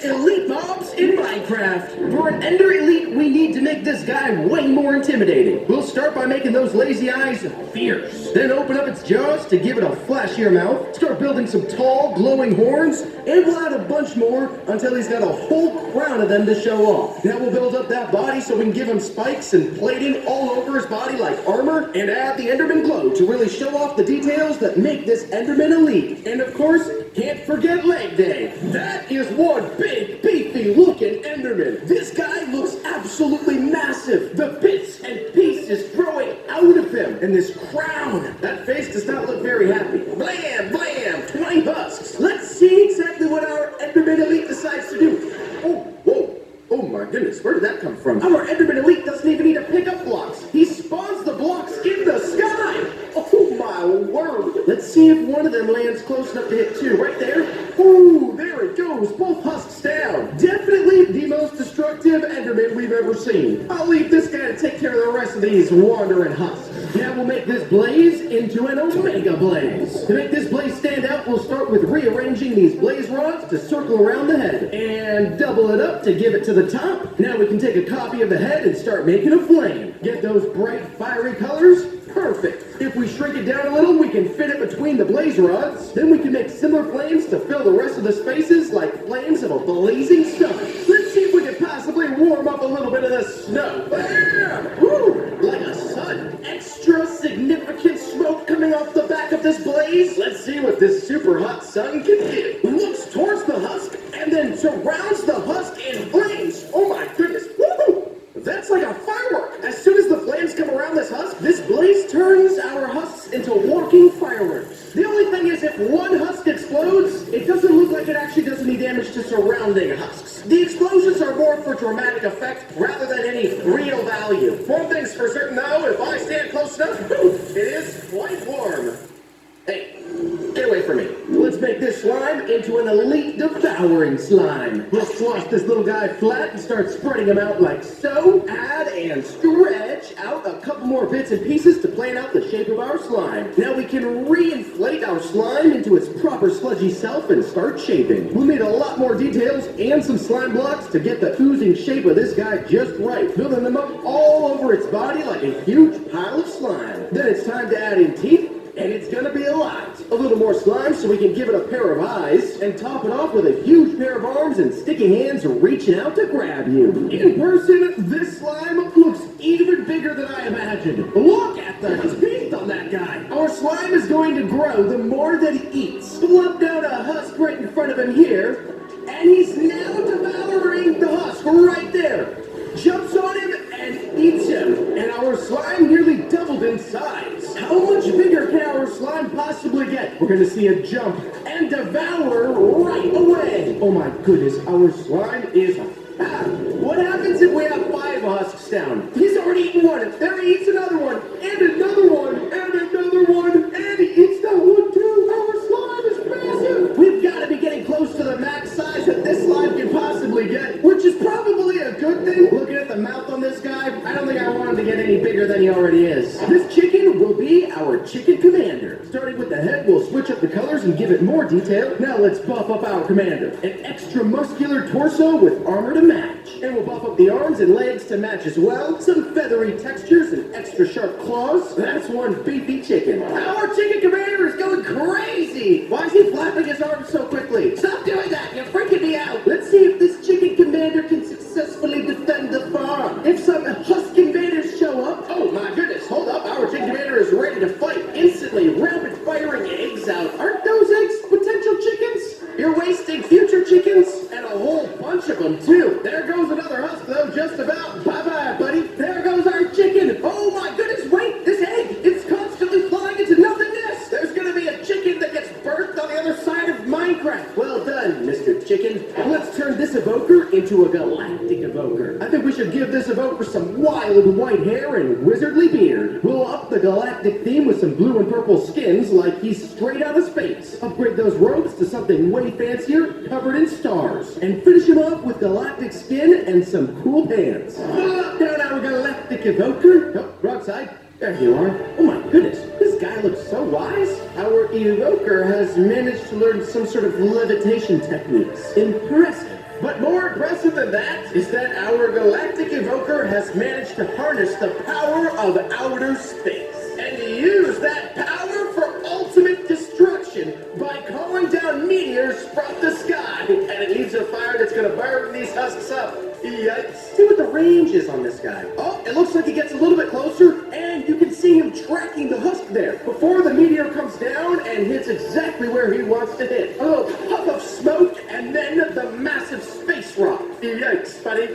elite mobs in Minecraft. For an Ender Elite, we need to make this guy way more intimidating. We'll start by making those lazy eyes fierce. Then open up its jaws to give it a flashier mouth. Start building some tall, glowing horns, and we'll add a bunch more until he's got a whole crown of them to show off. Now we'll build up that body so we can give him spikes and plating all over his body like armor, and add the Enderman glow to really show off the details that make this Enderman elite. And of course, can't forget leg day. That is one big, beefy looking Enderman. This guy looks absolutely massive. The bits and pieces growing out of him. And this crown. That face does not look very happy. Blam, blam, 20 husks. Let's see exactly what our Enderman elite decides to do. Oh, whoa. Oh my goodness, where did that come from? Our Enderman elite doesn't even need to pick up blocks. He spawns the blocks in the sky. Oh my word. Let's see if one of them lands close enough to hit two. Right there. Ooh, there it goes. Both husks down. Definitely the most destructive Enderman we've ever seen. I'll leave this guy to take care of the rest of these wandering husks. Now we'll make this blaze into an Omega Blaze. To make this blaze stand out, we'll start with rearranging these blaze rods to circle around the head. And double it up to give it to the top. Now we can take a copy of the head and start making a flame. Get those bright, fiery colors. Perfect. If we shrink it down a little, we can fit it between the blaze rods. Then we can make similar flames to fill the rest of the spaces like flames of a blazing sun. Let's see if we can possibly warm up a little bit of the snow. Bam! Woo! Like a sun. Extra significant smoke coming off the back of this blaze. Let's see what this super hot sun can do. Looks towards the husk and then surrounds the husk in flames. Oh my goodness. Woo! That's like a firework. As soon as the flames come around this husk, this blaze turns our husks into walking fireworks. The only thing is, if one husk explodes, it doesn't look like it actually does any damage to surrounding husks. The explosions are more for dramatic effect rather than any real value. One thing's for certain though, if I stand close enough, it is quite warm. Hey, get away from me. Let's make this slime into an elite devouring slime. We'll squash this little guy flat and start spreading him out like so. Add and stretch out a couple more bits and pieces to plan out the shape of our slime. Now we can re-inflate our slime into its proper sludgy self and start shaping. We'll need a lot more details and some slime blocks to get the oozing shape of this guy just right. Building them up all over its body like a huge pile of slime. Then it's time to add in teeth. And it's gonna be a lot. A little more slime so we can give it a pair of eyes, and top it off with a huge pair of arms and sticky hands reaching out to grab you. In person, this slime looks even bigger than I imagined. Look at the teeth on that guy. Our slime is going to grow the more that he eats. Plop down a husk right in front of him here, and he's now devouring the husk right there. Jumps on him and eats him, and our slime nearly doubled in size. How much bigger can our slime possibly get? We're gonna see a jump and devour right away. Oh my goodness, our slime is fat. What happens if we have 5 husks down? He's already eaten one, there he eats another one, and another one, and another one, and he eats that one too. Our slime is massive. We've got to be getting close to the max size that this slime can possibly get, which is probably a good thing. Looking at the mouth on this guy, I don't think I want him to get any bigger than he already is. This chicken will be our chicken commander. Starting with the head, we'll switch up the colors and give it more detail. Now let's buff up our commander. An extra muscular torso with armor to match. And we'll buff up the arms and legs to match as well. Some feathery textures and extra sharp claws. That's one beefy chicken. Our chicken commander is going crazy. Why is he flapping his arms so quickly? Stop doing that, you're freaking me out. Let's see if this chicken commander can successfully defend the farm. If some husk invaders show up, oh my goodness, hold up, our chicken commander is ready to fight instantly, rapid firing eggs out. Aren't those eggs potential chickens? You're wasting future chickens, and a whole bunch of them too. There goes another husk though, just about. Bye-bye, buddy. There goes our chicken. Oh my goodness, wait, this egg, it's constantly flying into nothingness. There's gonna be a chicken that gets birthed on the other side of Minecraft. Well done, Mr. Chicken. Let's turn this evoker into a galactic evoker. I think we should give this evoker some wild white hair and wizardly beard. We'll up the galactic theme with some blue and purple skins like he's straight out of space. Upgrade those robes to something way fancier, covered in stars. And finish him off with galactic skin and some cool pants. Up down our galactic evoker. Oh, wrong side. There you are. Oh my goodness, this guy looks so wise. Our evoker has managed to learn some sort of levitation techniques. Impressive. But more impressive than that is that our galactic evoker has managed to harness the power of outer space and use that power for ultimate destruction by calling down meteors from the sky. And it leaves a fire that's gonna burn these husks up. Yikes. See what the range is on this guy. Oh, it looks like he gets a little bit closer, and you can see him tracking the husk there before the meteor comes down and hits exactly where he wants to hit. A little puff of smoke, and then the massive space rock. Yikes, buddy.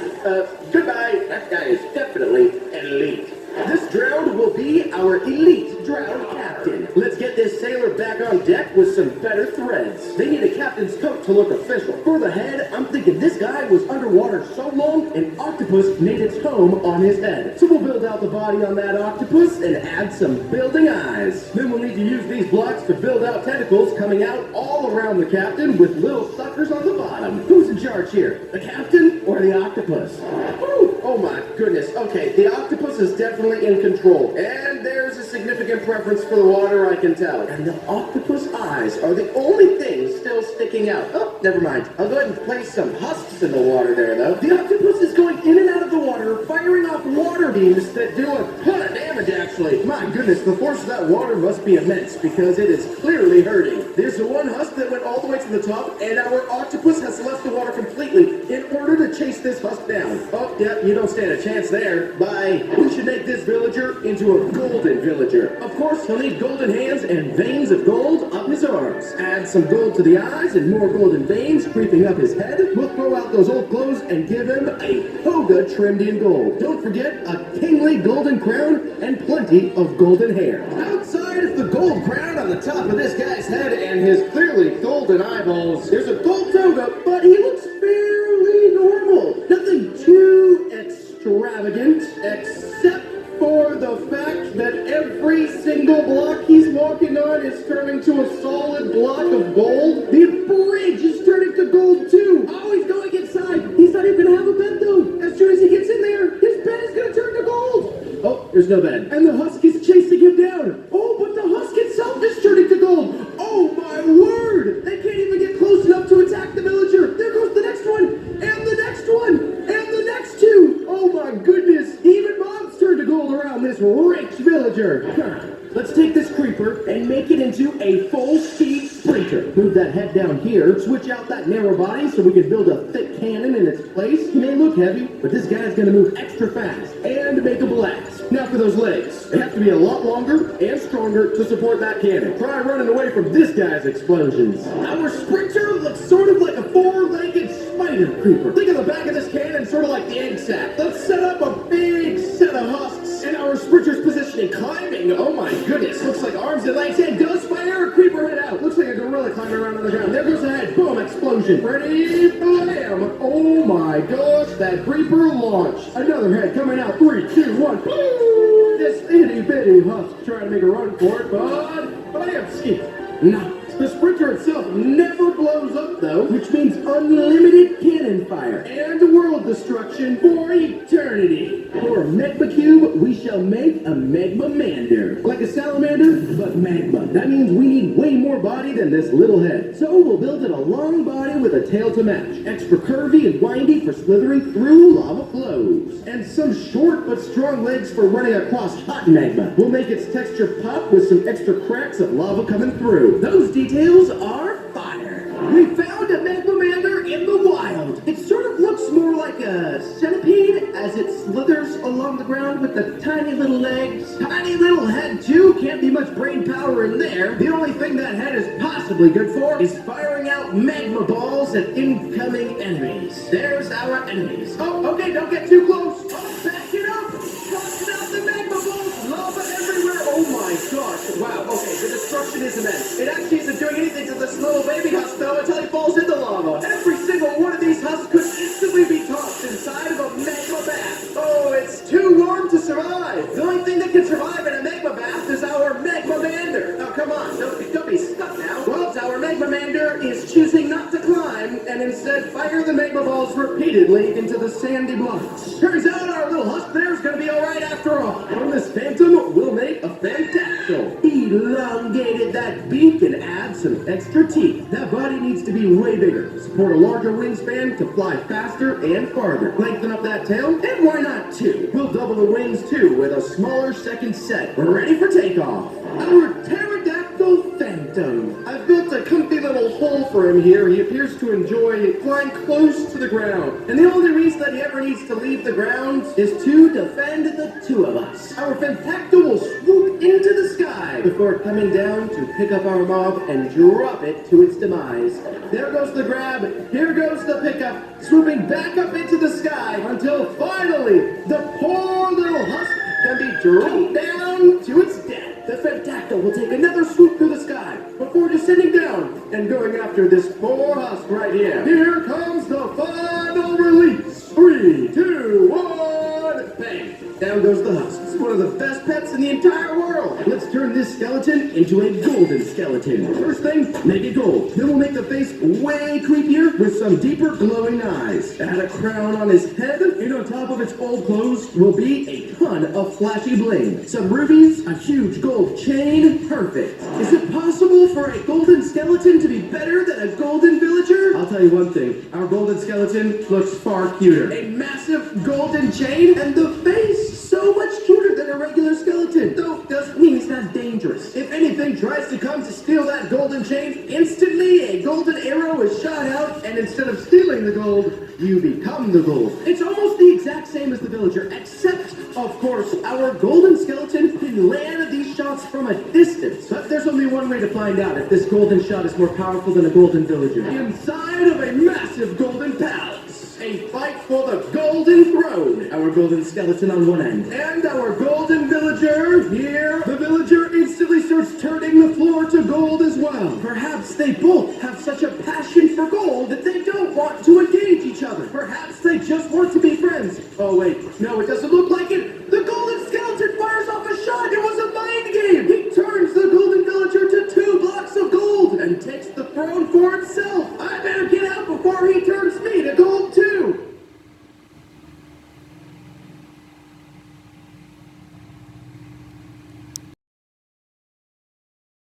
Goodbye. That guy is definitely elite. This drowned will be our elite drowned captain. Let's get this sailor back on deck with some better threads. They need a captain's coat to look official. For the head, I'm thinking this guy was underwater so long, an octopus made its home on his head. So we'll build out the body on that octopus and add some building eyes. Then we'll need to use these blocks to build out tentacles coming out all around the captain with little suckers on the bottom. Who's in charge here? The captain or the octopus? Woo! Oh my goodness. Okay, the octopus is definitely in control. And there's a significant preference for the water, I can tell. And the octopus eyes are the only thing still sticking out. Oh, never mind. I'll go ahead and place some husks in the water there, though. The octopus is going in and out of the water, firing off water beams that do a ton of damage, actually. My goodness, the force of that water must be immense, because it is clearly hurting. There's the one husk that went all the way to the top, and our octopus has left the water completely in order to chase this husk down. Oh, yeah, you don't stand a chance there. Bye. We should make this villager into a golden villager. Of course, he'll need golden hands and veins of gold up his arms. Add some gold to the eyes and more golden veins creeping up his head. We'll throw out those old clothes and give him a toga trimmed in gold. Don't forget a kingly golden crown and plenty of golden hair. Outside of the gold crown on the top of this guy's head and his clearly golden eyeballs, there's a gold toga, but he looks fairly normal. Nothing too extravagant, except for the fact that every single block he's walking on is turning to a solid block of gold. The bridge is turning to gold too. Oh, he's going inside. He's not even gonna have a bed though. As soon as he gets in there, his bed is gonna turn to gold. Oh, there's no bed. And the husk is chasing him down. Oh, but the husk itself is turning to gold. Oh my word! They can't even get close enough to attack the villager. There goes the next one, and the next one, and the next two. Oh my goodness! Even Bob's turned to gold around this rich villager. Let's take this creeper and make it into a full-speed sprinter. Move that head down here, switch out that narrow body so we can build a thick cannon in its place. He may look heavy, but this guy's gonna move extra fast and make a blast. Now for those legs. They have to be a lot longer and stronger to support that cannon. Try running away from this guy's explosions. Our sprinter looks sort of like a four-legged spider creeper. Think of the back of this cannon sort of like the egg sac. Let's set up a big set of husks. And our sprinter's positioning, climbing. Oh my goodness. Looks like arms and legs. And goes fire, creeper head out. Looks like a gorilla climbing around on the ground. There goes the head. Boom, explosion. Ready, blam. Oh my gosh, that creeper launched. Another head coming out. 3, 2, 1. Boom. This itty bitty husk trying to make a run for it, but bam, skip. No. The sprinter itself never blows up though, which means unlimited cannon fire and world destruction for eternity. For a magma cube, we shall make a magma-mander. Like a salamander, but magma. That means we need way more body than this little head. So we'll build it a long body with a tail to match. Extra curvy and windy for slithering through lava flows. And some short but strong legs for running across hot magma. We'll make its texture pop with some extra cracks of lava coming through. Those details are fire. We found a magma-mander in the wild. It sort of looks more like a centipede as it slithers along the ground with the tiny little legs. Tiny little head too, can't be much brain power in there. The only thing that head is possibly good for is firing out magma balls at incoming enemies. There's our enemies. Oh, okay, don't get too close. Oh, back it up. Tossing out the magma balls. Lava everywhere. Oh my gosh. Wow, okay, the destruction is immense. It actually isn't doing anything to this little baby husk though until he falls into lava. Every single one of these husks could instantly be tossed inside of a magma bath. Oh, it's too warm to survive. The only thing that can survive in a magma bath is our magma-mander. Oh, come on, don't be stuck now. Well, our magma-mander is choosing not to climb and instead fire the magma balls repeatedly into the sandy blocks. Turns out our little husk there is going to be alright after all. From this phantom, we'll make a phantasmal. Elongated that that beak and add some extra teeth. That body needs to be way bigger. Support a larger wingspan to fly faster and farther. Lengthen up that tail, and why not two? We'll double the wings too with a smaller second set. We're ready for takeoff. Our pterodactyl phantom. I've built a comfy little hole for him here. He appears to enjoy flying close to the ground. And the only reason that he ever needs to leave the ground is to defend the two of us. Our Fantactyl will swoop into the sky before coming down to pick up our mob and drop it to its demise. There goes the grab, here goes the pickup, swooping back up into the sky until finally the poor little husk can be dropped down to its death. The Fantactyl will take another swoop through the sky before descending down and going after this poor husk right here. Here comes the final release. 3, 2, 1, bang! Down goes the husk. It's one of the best pets in the entire world. Let's turn this skeleton into a golden skeleton. First thing, make it gold. Then we'll make the face way creepier with some deeper glowing eyes. Add a crown on his head, and on top of its old clothes will be a ton of flashy bling. Some rubies, a huge gold chain, perfect. Is it possible for a golden skeleton to be better than a golden villager? I'll tell you one thing, our golden skeleton looks far cuter. A massive golden chain and the face so much cuter than a regular skeleton, though doesn't mean it's not dangerous. If anything tries to come to steal that golden chain, instantly a golden arrow is shot out, and instead of stealing the gold, you become the gold. It's almost the exact same as the villager, except, of course, our golden skeleton can land these shots from a distance. But there's only one way to find out if this golden shot is more powerful than a golden villager. Inside of a massive golden palace. A fight for the golden throne. Our golden skeleton on one end. And our golden villager here. The villager instantly starts turning the floor to gold as well. Perhaps they both have such a passion for gold that they don't want to engage each other. Perhaps they just want to be friends. Oh wait, no, it doesn't look like it. The golden skeleton fires off a shot. It was a mind game. He turns the golden villager to 2 blocks of gold and takes